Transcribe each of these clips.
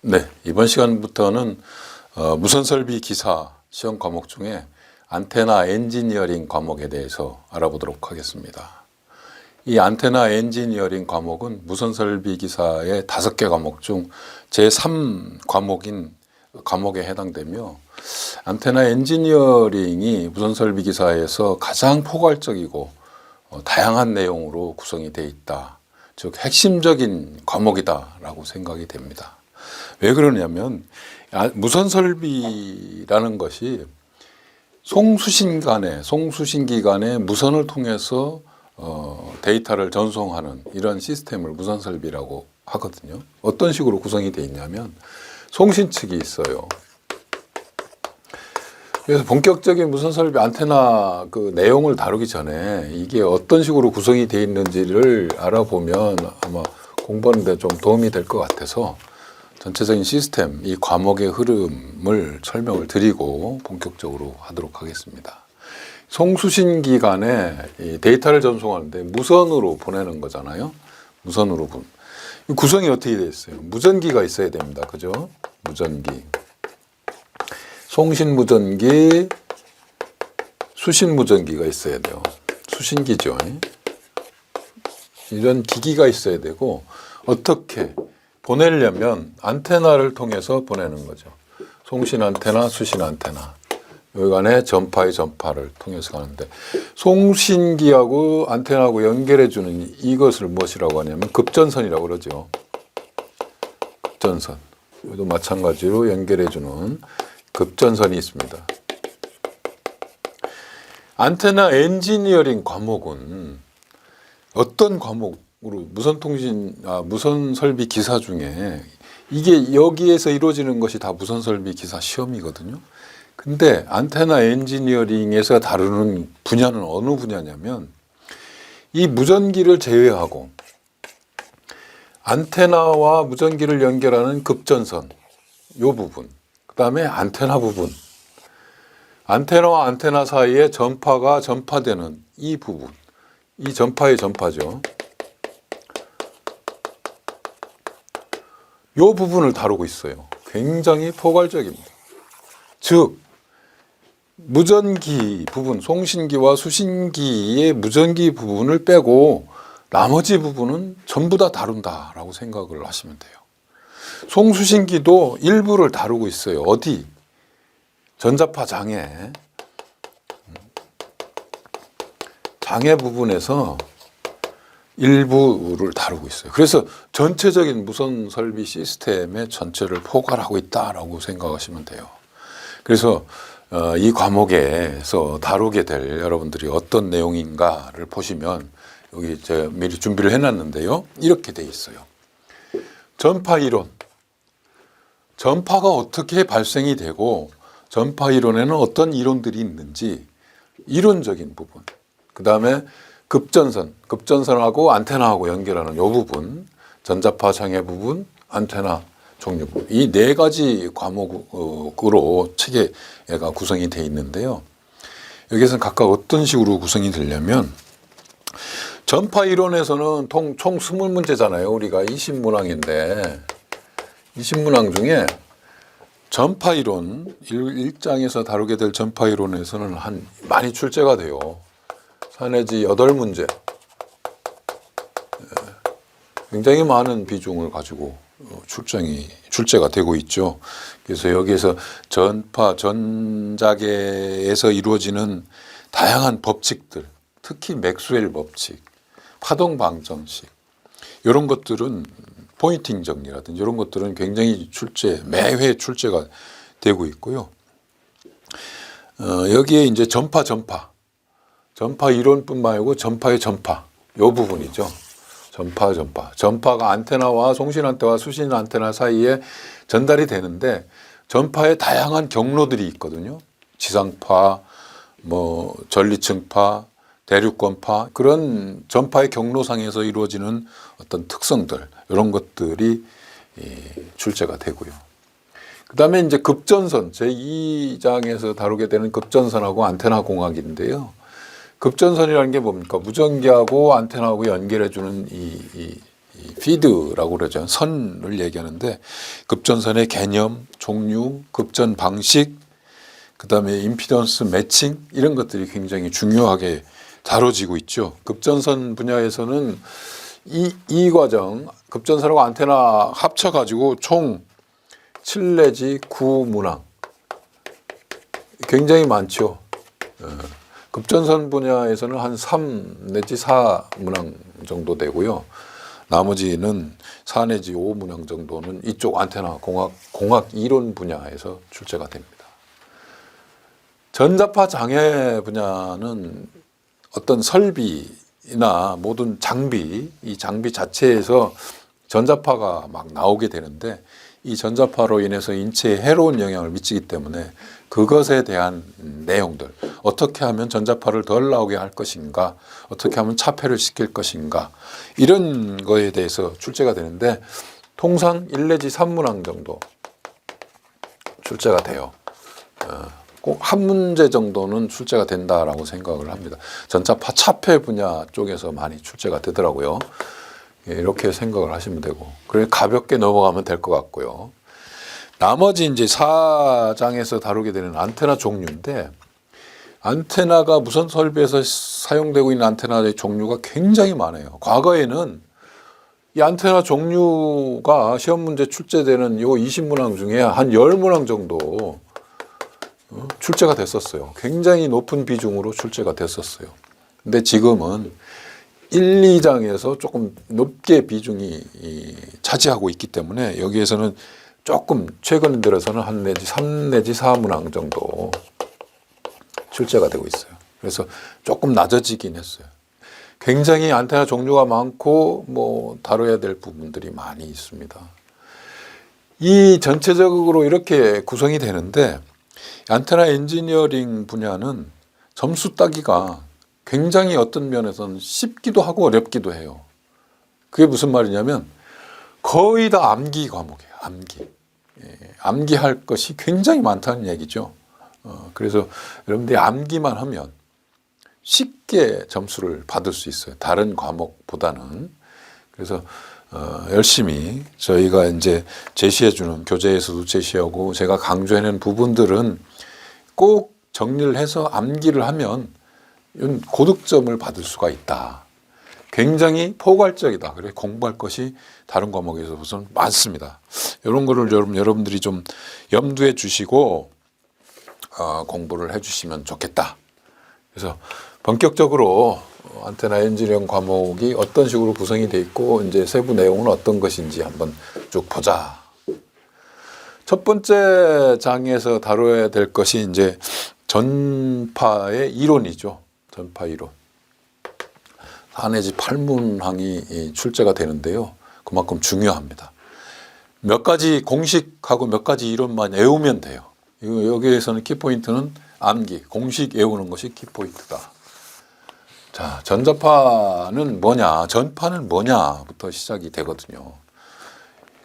네, 이번 시간부터는 무선설비 기사 시험 과목 중에 안테나 엔지니어링 과목에 대해서 알아보도록 하겠습니다. 이 안테나 엔지니어링 과목은 무선설비 기사의 5개 과목 중 제3 과목에 해당되며 안테나 엔지니어링이 무선설비 기사에서 가장 포괄적이고 다양한 내용으로 구성이 되어 있다. 즉 핵심적인 과목이다라고 생각이 됩니다. 왜 그러냐면 무선설비라는 것이 송수신기 간에 무선을 통해서 데이터를 전송하는 이런 시스템을 무선설비라고 하거든요. 어떤 식으로 구성이 되어 있냐면 송신 측이 있어요. 그래서 본격적인 무선설비 안테나 그 내용을 다루기 전에 이게 어떤 식으로 구성이 되어 있는지를 알아보면 아마 공부하는 데 좀 도움이 될 것 같아서 전체적인 시스템, 이 과목의 흐름을 설명을 드리고 본격적으로 하도록 하겠습니다. 송수신기 간에 이 데이터를 전송하는데 무선으로 보내는 거잖아요. 무선으로 구성이 어떻게 되어 있어요? 무전기가 있어야 됩니다. 그죠? 무전기. 송신무전기, 수신무전기가 있어야 돼요. 수신기죠. 이런 기기가 있어야 되고 어떻게 보내려면 안테나를 통해서 보내는 거죠. 송신 안테나, 수신 안테나. 여기간에 전파를 통해서 가는데 송신기하고 안테나하고 연결해주는 이것을 무엇이라고 하냐면 급전선이라고 그러죠. 급전선. 여기도 마찬가지로 연결해주는 급전선이 있습니다. 안테나 엔지니어링 과목은 어떤 과목으로 무선설비 기사 중에 이게 여기에서 이루어지는 것이 다 무선설비 기사 시험이거든요. 근데 안테나 엔지니어링에서 다루는 분야는 어느 분야냐면 이 무전기를 제외하고 안테나와 무전기를 연결하는 급전선 요 부분, 그 다음에 안테나 부분, 안테나와 안테나 사이에 전파가 전파되는 이 부분, 이 전파의 전파죠. 이 부분을 다루고 있어요. 굉장히 포괄적입니다. 즉 무전기 부분, 송신기와 수신기의 무전기 부분을 빼고 나머지 부분은 전부 다 다룬다라고 생각을 하시면 돼요. 송수신기도 일부를 다루고 있어요. 어디? 전자파 장애 부분에서 일부를 다루고 있어요. 그래서 전체적인 무선 설비 시스템의 전체를 포괄하고 있다라고 생각하시면 돼요. 그래서 이 과목에서 다루게 될 여러분들이 어떤 내용인가를 보시면 여기 제가 미리 준비를 해놨는데요. 이렇게 돼 있어요. 전파 이론. 전파가 어떻게 발생이 되고 전파 이론에는 어떤 이론들이 있는지 이론적인 부분. 그 다음에 급전선하고 안테나하고 연결하는 이 부분, 전자파 장애 부분, 안테나 종류 부분. 이 4가지 과목으로 체계가 구성이 되어 있는데요. 여기에서는 각각 어떤 식으로 구성이 되려면 전파 이론에서는 총 20문제잖아요. 우리가 20문항인데 20문항 중에 전파 이론 1장에서 다루게 될 전파 이론에서는 많이 출제가 돼요. 4 내지 8문제. 굉장히 많은 비중을 가지고 출제가 되고 있죠. 그래서 여기에서 전자계에서 이루어지는 다양한 법칙들, 특히 맥스웰 법칙, 파동 방정식 이런 것들은 포인팅 정리라든지 이런 것들은 굉장히 매회 출제가 되고 있고요. 여기에 이제 전파 이론뿐만 아니고 전파의 전파 요 부분이죠. 전파가 안테나와 송신 안테나와 수신 안테나 사이에 전달이 되는데 전파의 다양한 경로들이 있거든요. 지상파, 전리층파, 대륙권파 그런 전파의 경로상에서 이루어지는 어떤 특성들 이런 것들이 출제가 되고요. 그 다음에 이제 급전선 제2장에서 다루게 되는 급전선하고 안테나 공학인데요. 급전선이라는 게 뭡니까? 무전기하고 안테나하고 연결해주는 이 이 피드라고 그러죠. 선을 얘기하는데 급전선의 개념, 종류, 급전 방식, 그다음에 임피던스 매칭 이런 것들이 굉장히 중요하게 다뤄지고 있죠. 급전선 분야에서는 이 과정, 급전선하고 안테나 합쳐가지고 총 7 내지 9 문항 굉장히 많죠. 급전선 분야에서는 한 3 내지 4 문항 정도 되고요. 나머지는 4 내지 5 문항 정도는 이쪽 안테나 공학 이론 분야에서 출제가 됩니다. 전자파 장애 분야는 어떤 설비나 모든 장비, 이 장비 자체에서 전자파가 막 나오게 되는데 이 전자파로 인해서 인체에 해로운 영향을 미치기 때문에 그것에 대한 내용들, 어떻게 하면 전자파를 덜 나오게 할 것인가, 어떻게 하면 차폐를 시킬 것인가, 이런 거에 대해서 출제가 되는데 통상 1 내지 3문항 정도 출제가 돼요. 꼭 한 문제 정도는 출제가 된다라고 생각을 합니다. 전자파 차폐 분야 쪽에서 많이 출제가 되더라고요. 이렇게 생각을 하시면 되고, 그래 가볍게 넘어가면 될 것 같고요. 나머지 이제 4장에서 다루게 되는 안테나 종류인데, 안테나가 무선 설비에서 사용되고 있는 안테나의 종류가 굉장히 많아요. 과거에는 이 안테나 종류가 시험 문제 출제되는 요 20문항 중에 한 10문항 정도 출제가 됐었어요. 굉장히 높은 비중으로 출제가 됐었어요. 근데 지금은 1, 2장에서 조금 높게 비중이 차지하고 있기 때문에 여기에서는 조금 최근 들어서는 한 내지 3 내지 4문항 정도 출제가 되고 있어요. 그래서 조금 낮아지긴 했어요. 굉장히 안테나 종류가 많고 뭐 다뤄야 될 부분들이 많이 있습니다. 이 전체적으로 이렇게 구성이 되는데 안테나 엔지니어링 분야는 점수 따기가 굉장히 어떤 면에서는 쉽기도 하고 어렵기도 해요. 그게 무슨 말이냐면 거의 다 암기 과목이에요. 암기. 암기할 것이 굉장히 많다는 얘기죠. 그래서 여러분들이 암기만 하면 쉽게 점수를 받을 수 있어요. 다른 과목보다는. 그래서 열심히 저희가 이제 제시해주는 교재에서도 제시하고 제가 강조해낸 부분들은 꼭 정리를 해서 암기를 하면 고득점을 받을 수가 있다. 굉장히 포괄적이다. 그래 공부할 것이 다른 과목에서 우선 많습니다. 이런 거를 여러분들이 좀 염두에 주시고 공부를 해주시면 좋겠다. 그래서 본격적으로 안테나 엔지니어링 과목이 어떤 식으로 구성이 돼 있고 이제 세부 내용은 어떤 것인지 한번 쭉 보자. 첫 번째 장에서 다뤄야 될 것이 이제 전파의 이론이죠. 전파 이론. 4 내지 8문항이 출제가 되는데요. 그만큼 중요합니다. 몇 가지 공식하고 몇 가지 이론만 외우면 돼요. 여기에서는 키포인트는 암기, 공식 외우는 것이 키포인트다. 자, 전자파는 뭐냐, 전파는 뭐냐부터 시작이 되거든요.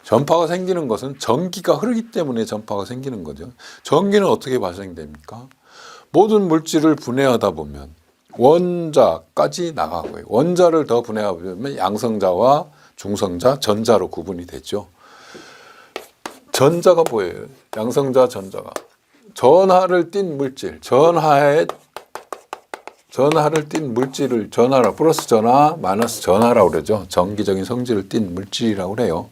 전파가 생기는 것은 전기가 흐르기 때문에 전파가 생기는 거죠. 전기는 어떻게 발생됩니까? 모든 물질을 분해하다 보면 원자까지 나가고요. 원자를 더 분해하다 보면 양성자와 중성자, 전자로 구분이 되죠. 전자가 뭐예요? 양성자, 전자가. 전하를 띤 물질, 전하를 띤 물질을 전하라, 플러스 전하, 마이너스 전하라고 그러죠. 전기적인 성질을 띤 물질이라고 그래요.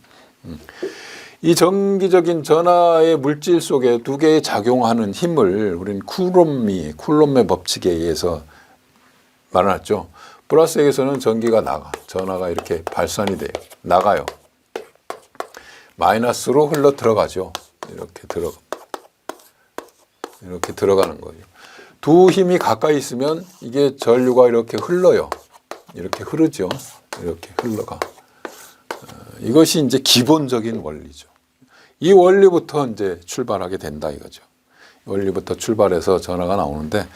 이 전기적인 전하의 물질 속에 두 개의 작용하는 힘을 우리는 쿨롬의 법칙에 의해서 말해놨죠. 플러스에서는 전기가 나가, 전하가 이렇게 발산이 돼요. 나가요. 마이너스로 흘러 들어가죠. 이렇게 들어가는 거죠. 두 힘이 가까이 있으면 이게 전류가 이렇게 흘러요. 이렇게 흐르죠. 이렇게 흘러가. 이것이 이제 기본적인 원리죠. 이 원리부터 이제 출발하게 된다 이거죠. 원리부터 출발해서 전하가 나오는데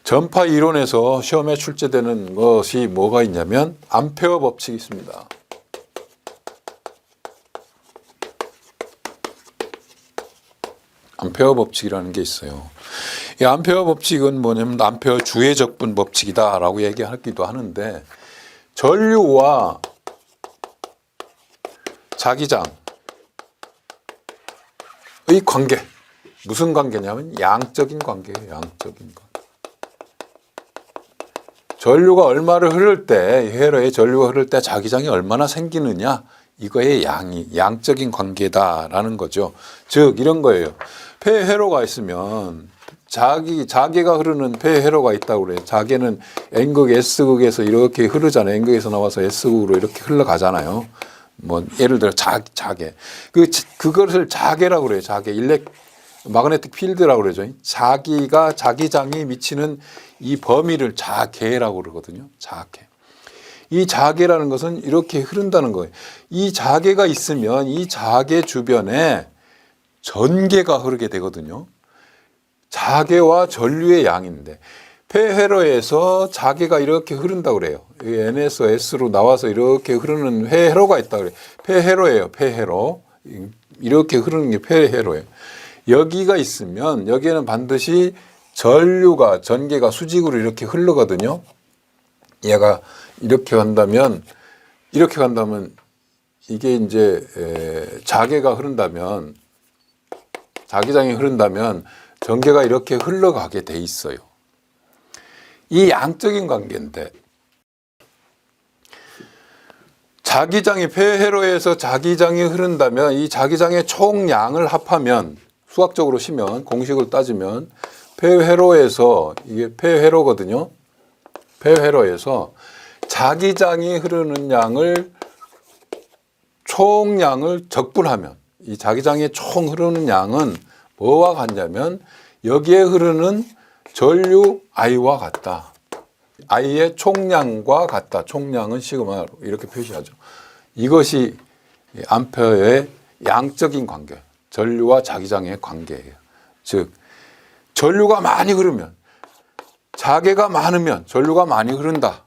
전파 이론에서 시험에 출제되는 것이 뭐가 있냐면 암페어 법칙이 있습니다. 암페어 법칙이라는 게 있어요. 이 암페어 법칙은 뭐냐면 암페어 주의 적분 법칙이다라고 얘기하기도 하는데 전류와 자기장의 관계. 무슨 관계냐면 양적인 관계예요. 양적인 관계. 전류가 얼마를 흐를 때, 회로에 전류가 흐를 때 자기장이 얼마나 생기느냐, 이거의 양적인 관계다라는 거죠. 즉 이런 거예요. 폐회로가 있으면 자개가 흐르는 폐회로가 있다고 그래요. 자개는 N극, S극에서 이렇게 흐르잖아요. N극에서 나와서 S극으로 이렇게 흘러가잖아요. 뭐 예를 들어 자개. 그것을 자개라고 그래요. 자개. 마그네틱 필드라고 그러죠. 자기장이 미치는 이 범위를 자개라고 그러거든요. 자개. 이 자개라는 것은 이렇게 흐른다는 거예요. 이 자개가 있으면 이 자개 주변에 전개가 흐르게 되거든요. 자개와 전류의 양인데 폐회로에서 자개가 이렇게 흐른다고 그래요. N에서 S로 나와서 이렇게 흐르는 회로가 있다고 그래요. 폐회로예요. 폐회로. 이렇게 흐르는 게 폐회로예요. 여기가 있으면 여기에는 반드시 전개가 수직으로 이렇게 흐르거든요. 얘가 이렇게 간다면 이게 이제 자개가 흐른다면 자기장이 흐른다면 전개가 이렇게 흘러가게 돼 있어요. 이 양적인 관계인데 자기장이 폐회로에서 자기장이 흐른다면 이 자기장의 총량을 합하면 수학적으로 치면 공식을 따지면 폐회로에서 이게 폐회로거든요. 폐회로에서 자기장이 흐르는 양을 총량을 적분하면 이 자기장의 총 흐르는 양은 뭐와 같냐면 여기에 흐르는 전류 I와 같다. I의 총량과 같다. 총량은 시그마로 이렇게 표시하죠. 이것이 암페어의 양적인 관계, 전류와 자기장의 관계예요. 즉 전류가 많이 흐르면 자개가 많으면 전류가 많이 흐른다.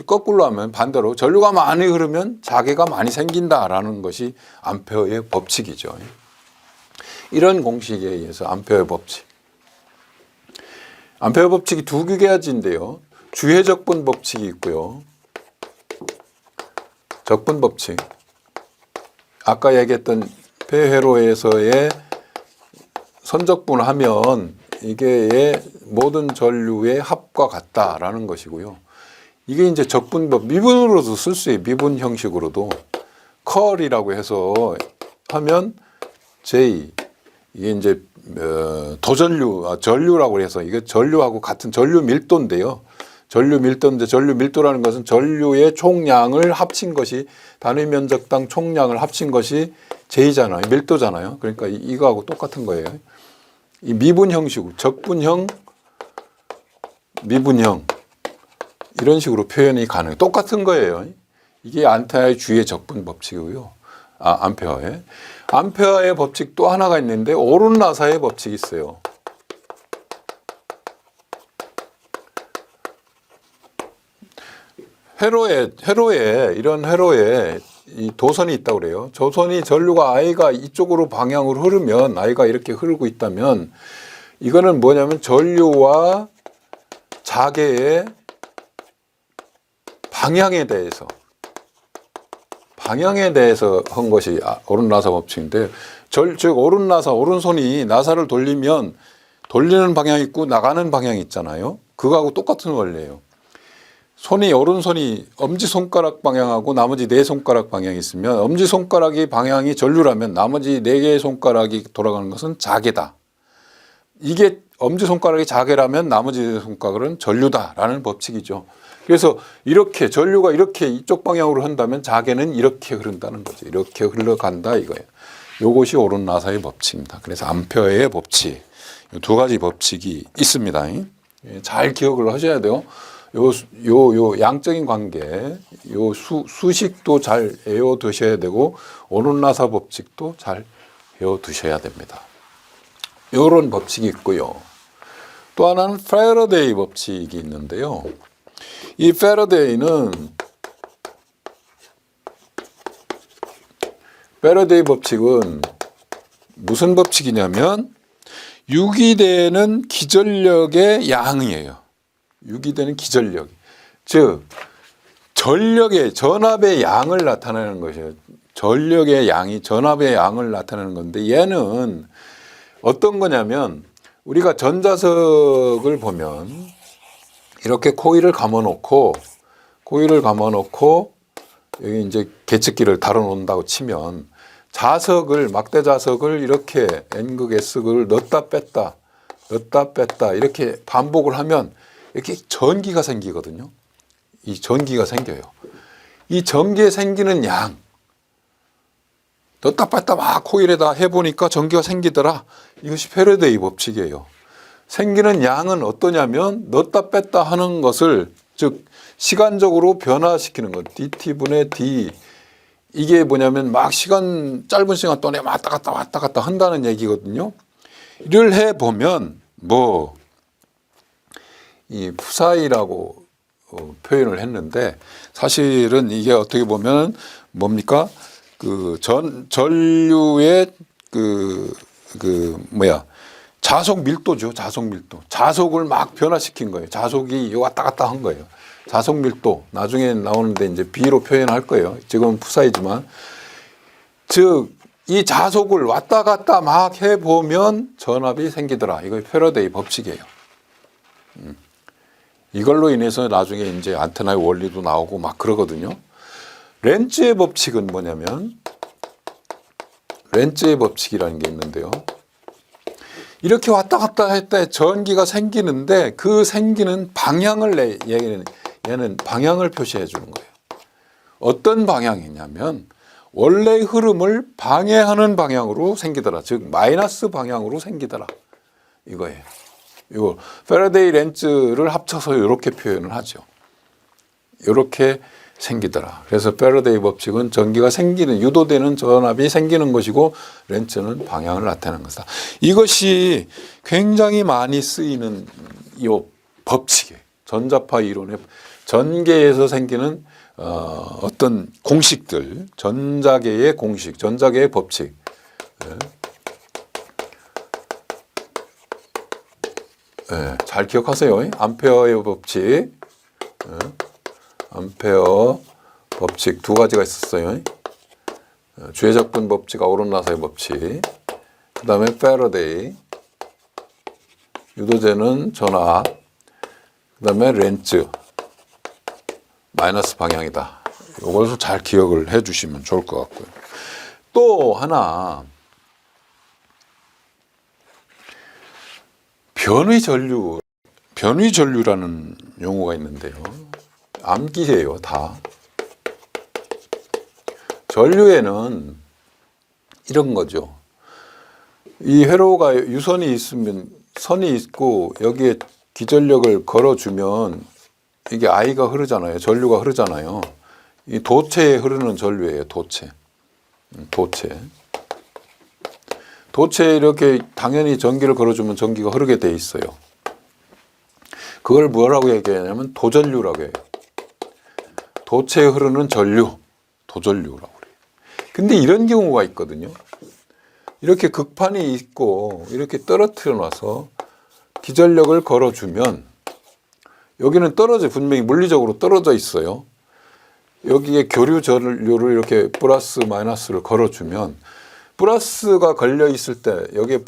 거꾸로 하면 반대로 전류가 많이 흐르면 자개가 많이 생긴다라는 것이 암페어의 법칙이죠. 이런 공식에 의해서 암페어의 법칙. 암페어 법칙이 두 가지인데요. 주해 적분 법칙이 있고요. 적분 법칙. 아까 얘기했던 폐회로에서의 선적분하면 이게 모든 전류의 합과 같다라는 것이고요. 이게 이제 적분법, 미분으로도 쓸 수 있어요. 미분 형식으로도. 컬이라고 해서 하면 J, 이게 이제 전류라고 해서 이게 전류하고 같은 전류 밀도인데요. 전류 밀도라는 것은 전류의 총량을 합친 것이 단위 면적당 총량을 합친 것이 J잖아요. 밀도잖아요. 그러니까 이거하고 똑같은 거예요. 이 미분 형식으로 적분형, 미분형 이런 식으로 표현이 가능해요. 똑같은 거예요. 이게 안테나의 주의 적분 법칙이고요. 암페어의. 암페어의 법칙 또 하나가 있는데 오론라사의 법칙이 있어요. 이런 회로에 이 도선이 있다고 그래요. 조선이 전류가 I가 이쪽으로 방향으로 흐르면 I가 이렇게 흐르고 있다면 이거는 뭐냐면 전류와 자개의 방향에 대해서 한 것이 오른나사 법칙인데 즉 오른손이 나사를 돌리면 돌리는 방향이 있고 나가는 방향이 있잖아요. 그거하고 똑같은 원리예요. 오른손이 엄지손가락 방향하고 나머지 네 손가락 방향이 있으면 엄지손가락이 방향이 전류라면 나머지 네 개의 손가락이 돌아가는 것은 자개다. 이게 엄지손가락이 자개라면 나머지 네 손가락은 전류다라는 법칙이죠. 그래서 이렇게 전류가 이렇게 이쪽 방향으로 한다면 자개는 이렇게 흐른다는 거죠. 이렇게 흘러간다 이거예요. 이것이 오론나사의 법칙입니다. 그래서 암페어의 법칙, 두 가지 법칙이 있습니다. 잘 기억을 하셔야 돼요. 요 양적인 관계, 요 수식도 잘 외워두셔야 되고 오론나사 법칙도 잘 외워두셔야 됩니다. 이런 법칙이 있고요. 또 하나는 패러데이 법칙이 있는데요. 이 패러데이 법칙은 무슨 법칙이냐면 유기되는 기전력의 양이에요. 유기되는 기전력. 즉 전압의 양을 나타내는 것이에요. 전력의 양이 전압의 양을 나타내는 건데 얘는 어떤 거냐면 우리가 전자석을 보면 이렇게 코일을 감아놓고 여기 이제 계측기를 달아놓는다고 치면 자석을 막대 자석을 이렇게 N극 S극을 넣었다 뺐다 이렇게 반복을 하면 이렇게 전기가 생기거든요. 이 전기가 생겨요. 이 전기에 생기는 양 넣었다 뺐다 막 코일에다 해보니까 전기가 생기더라. 이것이 패러데이 법칙이에요. 생기는 양은 어떠냐면 넣었다 뺐다 하는 것을 즉 시간적으로 변화시키는 것. dt분의 d 이게 뭐냐면 막 짧은 시간 동안에 왔다 갔다 한다는 얘기거든요. 이를 해보면 이 푸사이라고 표현을 했는데 사실은 이게 어떻게 보면 뭡니까? 그 전류의 자속 밀도죠. 자속 밀도. 자속을 막 변화시킨 거예요. 자속이 왔다 갔다 한 거예요. 자속 밀도. 나중에 나오는데 이제 B로 표현할 거예요. 지금은 푸사이지만. 즉, 이 자속을 왔다 갔다 막 해보면 전압이 생기더라. 이거 패러데이 법칙이에요. 이걸로 인해서 나중에 이제 안테나의 원리도 나오고 막 그러거든요. 렌츠의 법칙은 뭐냐면, 렌츠의 법칙이라는 게 있는데요. 이렇게 왔다 갔다 할 때 전기가 생기는데 그 생기는 방향을 얘는 방향을 표시해 주는 거예요. 어떤 방향이냐면 원래의 흐름을 방해하는 방향으로 생기더라. 즉 마이너스 방향으로 생기더라. 이거예요. 이거 패러데이 렌츠를 합쳐서 이렇게 표현을 하죠. 이렇게 생기더라. 그래서 패러데이 법칙은 전기가 생기는 유도되는 전압이 생기는 것이고 렌츠는 방향을 나타내는 것이다. 이것이 굉장히 많이 쓰이는 이 법칙이에요. 전자파 이론의 전계에서 생기는 어떤 공식들, 전자계의 공식, 전자계의 법칙. 네, 잘 기억하세요. 암페어의 법칙. 암페어 법칙 두 가지가 있었어요. 주해적분 법칙, 아우론라사의 법칙. 그 다음에 패러데이. 유도제는 전압. 그 다음에 렌츠. 마이너스 방향이다. 이것을 잘 기억을 해 주시면 좋을 것 같고요. 또 하나. 변위전류라는 용어가 있는데요. 암기해요, 다. 전류에는 이런 거죠. 이 회로가 유선이 있으면 선이 있고 여기에 기전력을 걸어주면 이게 I가 흐르잖아요. 전류가 흐르잖아요. 이 도체에 흐르는 전류예요. 도체에 이렇게 당연히 전기를 걸어주면 전기가 흐르게 돼 있어요. 그걸 뭐라고 얘기하냐면 도전류라고 해요. 도체에 흐르는 전류, 도전류라고 그래요. 근데 이런 경우가 있거든요. 이렇게 극판이 있고 이렇게 떨어뜨려 놔서 기전력을 걸어주면 여기는 분명히 물리적으로 떨어져 있어요. 여기에 교류 전류를 이렇게 플러스 마이너스를 걸어주면 플러스가 걸려 있을 때 여기에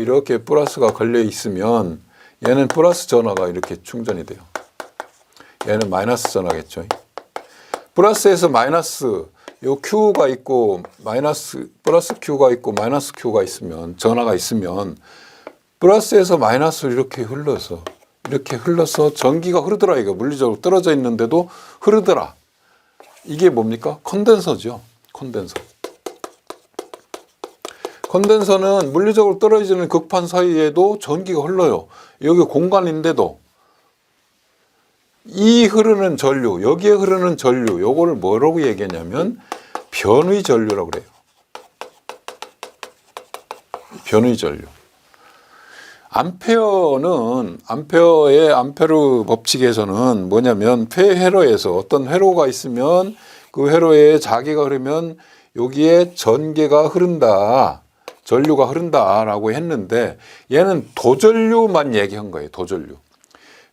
이렇게 플러스가 걸려 있으면 얘는 플러스 전화가 이렇게 충전이 돼요. 얘는 마이너스 전화겠죠. 플러스에서 마이너스 요 Q가 있고 플러스 Q가 있고 마이너스 Q가 있으면 전화가 있으면 플러스에서 마이너스로 이렇게 흘러서 전기가 흐르더라. 이거 물리적으로 떨어져 있는데도 흐르더라. 이게 뭡니까? 컨덴서죠. 컨덴서는 물리적으로 떨어지는 극판 사이에도 전기가 흘러요. 여기 공간인데도 이 흐르는 전류, 여기에 흐르는 전류, 요거를 뭐라고 얘기하냐면 변위 전류라고 그래요. 변위 전류. 암페어의 암페르 법칙에서는 뭐냐면 폐회로에서 어떤 회로가 있으면 그 회로에 자기가 흐르면 여기에 전기가 흐른다. 전류가 흐른다라고 했는데 얘는 도전류만 얘기한 거예요. 도전류.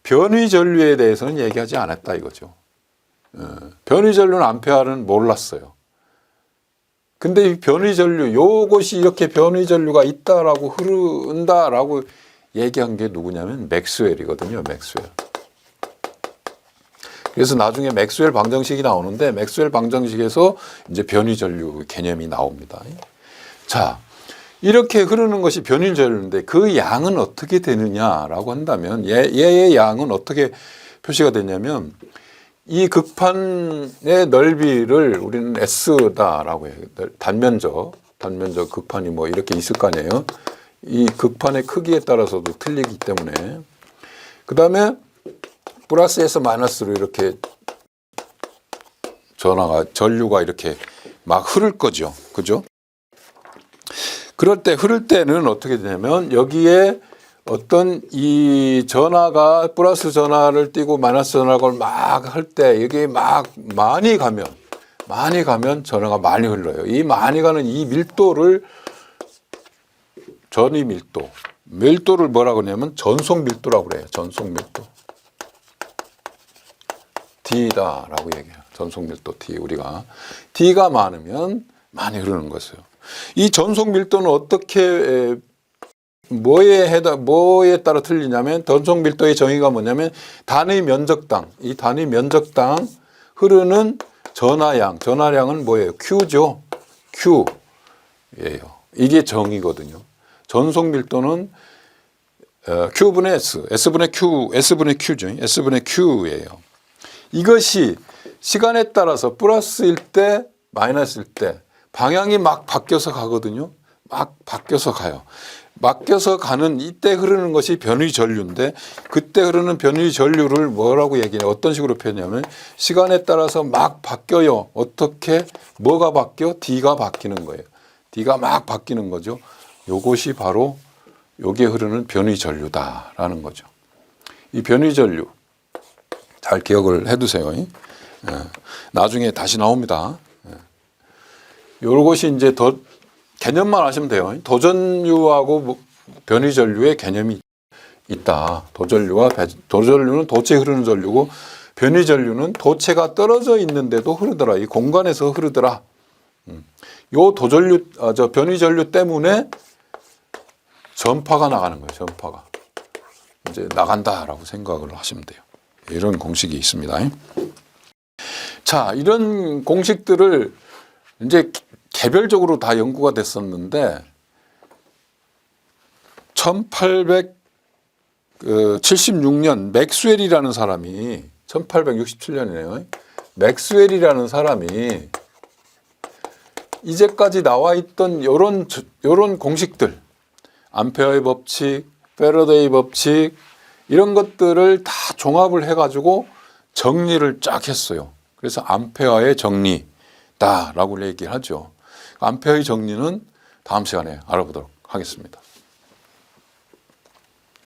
변위 전류에 대해서는 얘기하지 않았다 이거죠. 변위 전류는 암페어는 몰랐어요. 근데 이 변위 전류, 요것이 이렇게 변위 전류가 있다라고 흐른다라고 얘기한 게 누구냐면 맥스웰이거든요. 맥스웰. 그래서 나중에 맥스웰 방정식이 나오는데 맥스웰 방정식에서 이제 변위 전류 개념이 나옵니다. 자, 이렇게 흐르는 것이 변위 전류인데 그 양은 어떻게 되느냐라고 한다면 얘의 양은 어떻게 표시가 되냐면 이 극판의 넓이를 우리는 S다라고 해요. 단면적 극판이 뭐 이렇게 있을 거 아니에요. 이 극판의 크기에 따라서도 틀리기 때문에 그 다음에 플러스에서 마이너스로 이렇게 전류가 이렇게 막 흐를 거죠. 그죠? 그럴 때 흐를 때는 어떻게 되냐면 여기에 어떤 이 전하가 플러스 전하를 띄고 마이너스 전하를 막 할 때 여기에 막 많이 가면 전하가 많이 흘러요. 이 많이 가는 이 밀도를 전위 밀도를 뭐라고 하냐면 전속 밀도라고 그래요. 전속 밀도. D다라고 얘기해요. 전속 밀도 D. 우리가 D가 많으면 많이 흐르는 것이에요. 이 전속 밀도는 어떻게 뭐에 따라 틀리냐면 전속 밀도의 정의가 뭐냐면 단위 면적당 흐르는 전하량은 뭐예요? Q죠. Q예요. 이게 정의거든요. 전속 밀도는 Q분의 S, S분의 Q죠. S분의 Q예요. 이것이 시간에 따라서 플러스일 때 마이너스일 때 방향이 막 바뀌어서 가거든요. 막 바뀌어서 가요. 바뀌어서 가는 이때 흐르는 것이 변위 전류인데 그때 흐르는 변위 전류를 뭐라고 얘기해요? 어떤 식으로 표현하냐면 시간에 따라서 막 바뀌어요. 어떻게? 뭐가 바뀌어? D가 바뀌는 거예요. D가 막 바뀌는 거죠. 요것이 바로 여기에 흐르는 변위 전류다라는 거죠. 이 변위 전류 잘 기억을 해두세요. 나중에 다시 나옵니다. 요것이 이제 더 개념만 아시면 돼요. 도전류하고 변위 전류의 개념이 있다. 도전류는 도체 흐르는 전류고 변위 전류는 도체가 떨어져 있는데도 흐르더라. 이 공간에서 흐르더라. 요 변위 전류 때문에 전파가 나가는 거예요. 전파가 이제 나간다라고 생각을 하시면 돼요. 이런 공식이 있습니다. 자, 이런 공식들을 이제 개별적으로 다 연구가 됐었는데 1876년 맥스웰이라는 사람이 1867년이네요. 맥스웰이라는 사람이 이제까지 나와 있던 이런 공식들, 암페어의 법칙, 패러데이 법칙 이런 것들을 다 종합을 해가지고 정리를 쫙 했어요. 그래서 암페어의 정리다라고 얘기를 하죠. 암페어의 정리는 다음 시간에 알아보도록 하겠습니다.